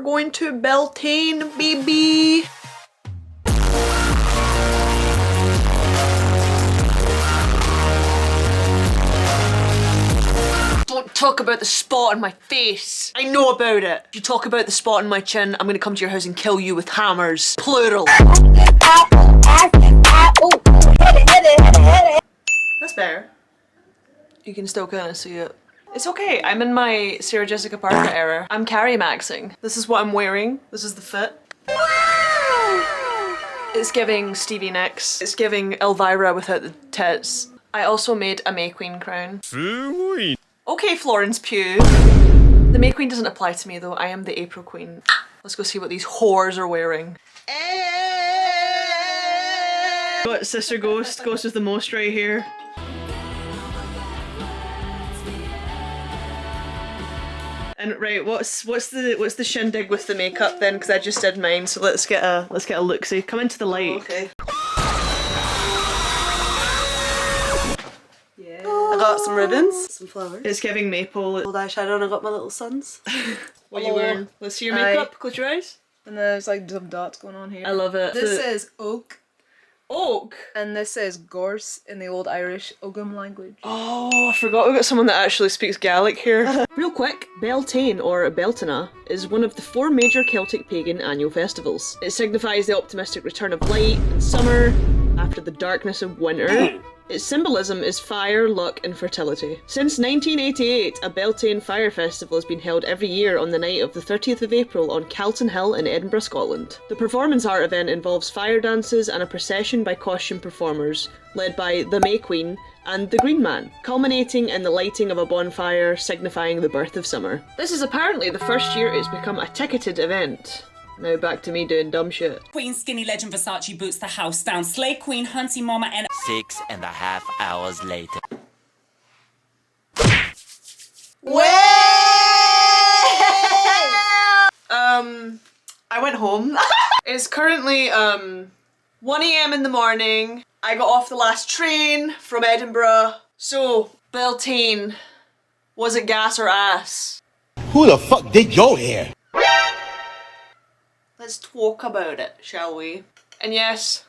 We're going to Beltane, baby. Don't talk about the spot on my face. I know about it. If you talk about the spot on my chin, I'm gonna come to your house and kill you with hammers. Plural. That's better. You can still kind of see it. It's okay, I'm in my Sarah Jessica Parker era. I'm carry maxing. This is what I'm wearing. This is the fit. It's giving Stevie Nicks. It's giving Elvira without the tits. I also made a May Queen crown. Okay, Florence Pugh. The May Queen doesn't apply to me though. I am the April Queen. Let's go see what these whores are wearing. Got Sister Ghost. Ghost is the most right here. And right, what's the shindig with the makeup then? Because I just did mine, so let's get a look-see. Come into the light. Okay. Yeah. I got some ribbons, some flowers. It's giving maple. Old eyeshadow, and I got my little sons. What are you wearing? Let's see your makeup. Close your eyes. And there's like some dots going on here. I love it. This says oak. Oak? And this says gorse in the old Irish Ogham language. Oh, I forgot we got someone that actually speaks Gaelic here. Real quick, Beltane or Beltane is one of the 4 major Celtic pagan annual festivals. It signifies the optimistic return of light and summer after the darkness of winter. Its symbolism is fire, luck and fertility. Since 1988, a Beltane Fire Festival has been held every year on the night of the 30th of April on Calton Hill in Edinburgh, Scotland. The performance art event involves fire dances and a procession by costume performers, led by the May Queen and the Green Man, culminating in the lighting of a bonfire signifying the birth of summer. This is apparently the first year it's become a ticketed event. Now back to me doing dumb shit. Queen Skinny Legend Versace boots the house down. Slay Queen Hunty Mama and 6.5 hours later. I went home. It's currently 1 AM in the morning. I got off the last train from Edinburgh. So, Beltane, was it gas or ass? Who the fuck did your hair? Let's talk about it, shall we? And yes,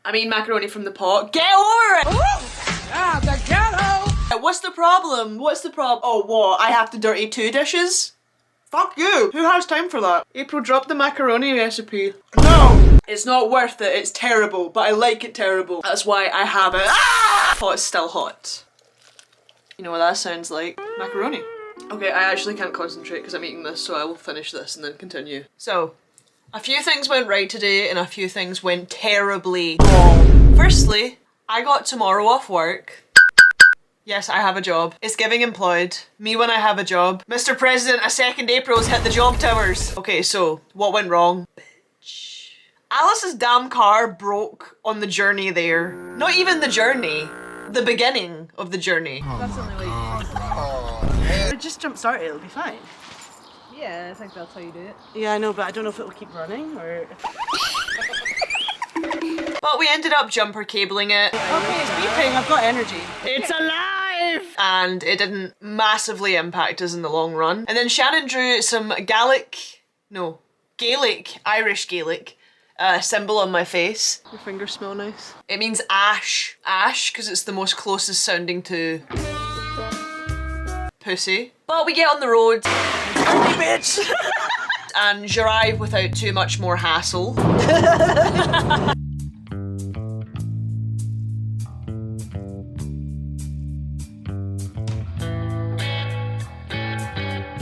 I mean macaroni from the pot. Get over it! Ah, the ghetto! What's the problem? What's the problem? Oh, what? I have to dirty 2 dishes? Fuck you! Who has time for that? April, drop the macaroni recipe. No! It's not worth it. It's terrible, but I like it terrible. That's why I have it. Ah! Pot is still hot. You know what that sounds like? Macaroni. Okay, I actually can't concentrate because I'm eating this, so I will finish this and then continue. So, a few things went right today and a few things went terribly wrong. Firstly, I got tomorrow off work. Yes, I have a job. It's giving employed. Me when I have a job. Mr. President, a 2nd April's hit the job towers. Okay, so what went wrong? Bitch. Alice's damn car broke on the journey there. Not even the journey. The beginning of the journey. That's only like... Just jump start it, it'll be fine. Yeah, I think that's how you do it. Yeah, I know, but I don't know if it'll keep running or... But we ended up jumper cabling it. Okay, it's beeping, I've got energy. It's alive! And it didn't massively impact us in the long run. And then Shannon drew some Gaelic, Irish Gaelic symbol on my face. Your fingers smell nice. It means ash. Ash, because it's the most closest sounding to pussy. But we get on the road. Bitch! And drive without too much more hassle.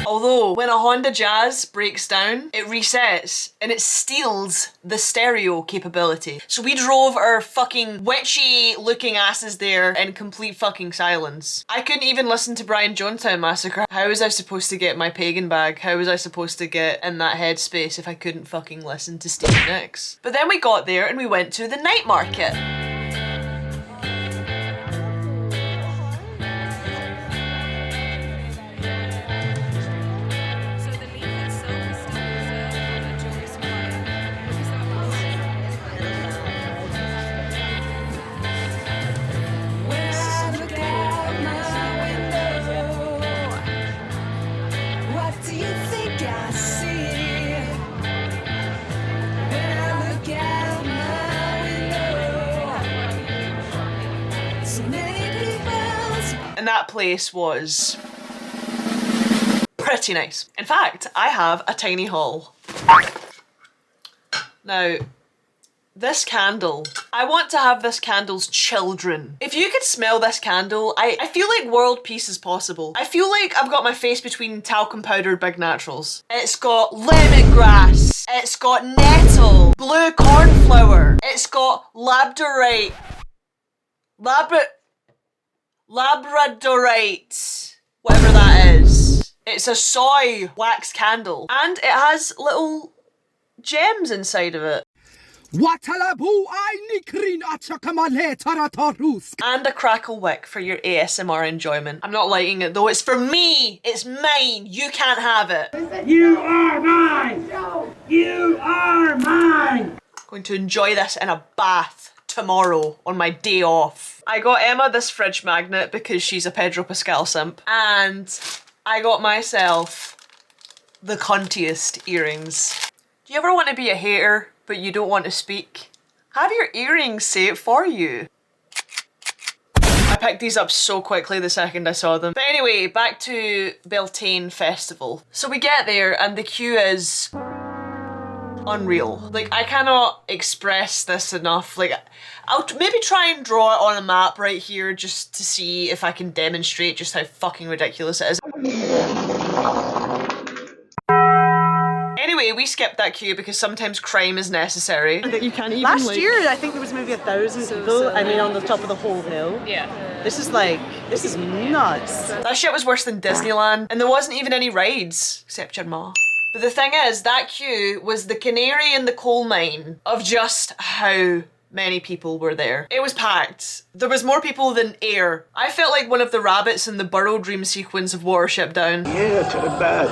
Although, when a Honda Jazz breaks down, it resets and it steals the stereo capability. So we drove our fucking witchy looking asses there in complete fucking silence. I couldn't even listen to Brian Jonestown Massacre. How was I supposed to get my pagan bag? How was I supposed to get in that headspace if I couldn't fucking listen to Stevie Nicks? But then we got there and we went to the night market. that place was pretty nice. In fact, I have a tiny haul. Now, this candle, I want to have this candle's children. If you could smell this candle, I feel like world peace is possible. I feel like I've got my face between talcum powdered big naturals. It's got lemongrass, it's got nettle, blue cornflower, it's got labradorite, whatever that is. It's a soy wax candle and it has little gems inside of it. And a crackle wick for your ASMR enjoyment. I'm not lighting it though, it's for me! It's mine! You can't have it! You are mine! You are mine! I'm going to enjoy this in a bath tomorrow on my day off. I got Emma this fridge magnet because she's a Pedro Pascal simp. And I got myself the cuntiest earrings. Do you ever want to be a hater, but you don't want to speak? Have your earrings say it for you. I picked these up so quickly the second I saw them. But anyway, back to Beltane Festival. So we get there and the queue is unreal. Like, I cannot express this enough. Like, I'll maybe try and draw it on a map right here just to see if I can demonstrate just how fucking ridiculous it is. Anyway, we skipped that queue because sometimes crime is necessary. You can't even last year, I think there was maybe 1,000 people. I mean, on the top of the whole hill. Yeah. This is nuts. That shit was worse than Disneyland, and there wasn't even any rides, except your ma. But the thing is, that queue was the canary in the coal mine of just how many people were there. It was packed. There was more people than air. I felt like one of the rabbits in the Burrow Dream sequence of Watership Down. Here to the bad.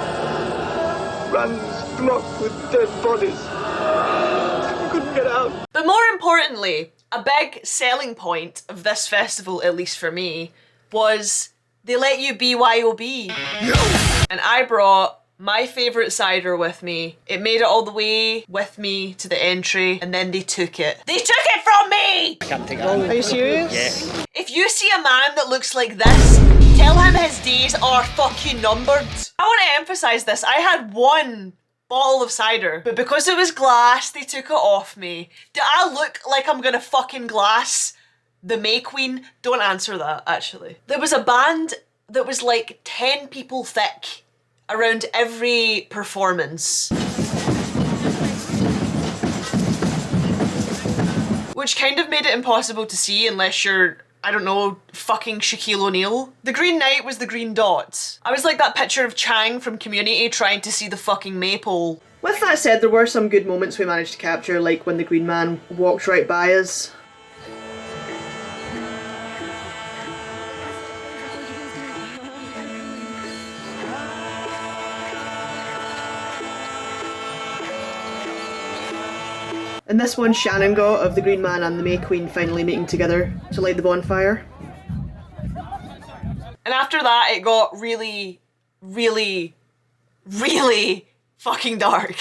Runs blocked with dead bodies. Couldn't get out. But more importantly, a big selling point of this festival, at least for me, was they let you BYOB. And I brought my favourite cider with me. It made it all the way with me to the entry and then they took it. They took it from me! I can't take it. Are you serious? Yeah. If you see a man that looks like this, tell him his days are fucking numbered. I want to emphasise this. I had one bottle of cider, but because it was glass, they took it off me. Do I look like I'm gonna fucking glass the May Queen? Don't answer that, actually. There was a band that was like 10 people thick around every performance. Which kind of made it impossible to see unless you're, I don't know, fucking Shaquille O'Neal. The green night was the green dot. I was like that picture of Chang from Community trying to see the fucking maypole. With that said, there were some good moments we managed to capture, like when the green man walked right by us. And this one Shannon got of the Green Man and the May Queen finally meeting together to light the bonfire. And after that it got really, really, really fucking dark.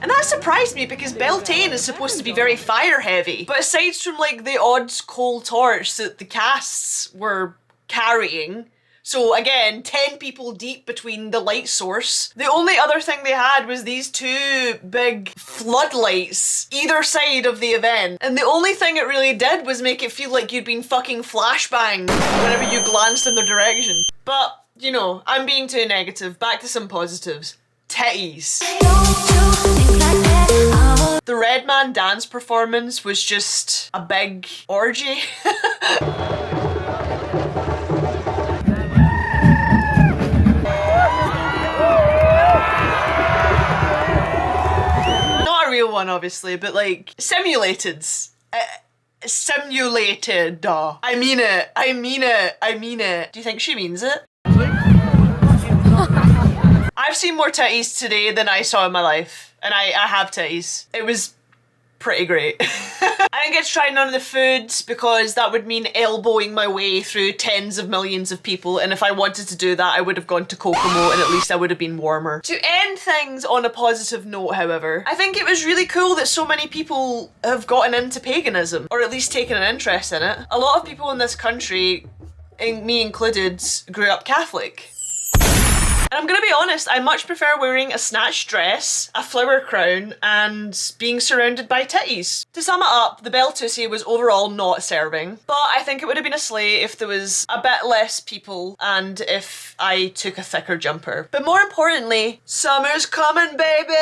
And that surprised me because Beltane is supposed to be very fire heavy. But aside from like the odd coal torch that the casts were carrying, so again, 10 people deep between the light source. The only other thing they had was these two big floodlights either side of the event. And the only thing it really did was make it feel like you'd been fucking flashbanged whenever you glanced in their direction. But, you know, I'm being too negative. Back to some positives. Titties. The Red Man dance performance was just a big orgy. Real one obviously, but like simulated. Simulated. I mean it. I mean it. I mean it. Do you think she means it? I've seen more titties today than I saw in my life, and I have titties. It was pretty great. I didn't get to try none of the foods because that would mean elbowing my way through tens of millions of people, and if I wanted to do that I would have gone to Kokomo and at least I would have been warmer. To end things on a positive note, however, I think it was really cool that so many people have gotten into paganism, or at least taken an interest in it. A lot of people in this country me included, grew up Catholic. And I'm gonna be honest, I much prefer wearing a snatched dress, a flower crown, and being surrounded by titties. To sum it up, the Beltusi was overall not serving, but I think it would have been a sleigh if there was a bit less people and if I took a thicker jumper. But more importantly, summer's coming, baby!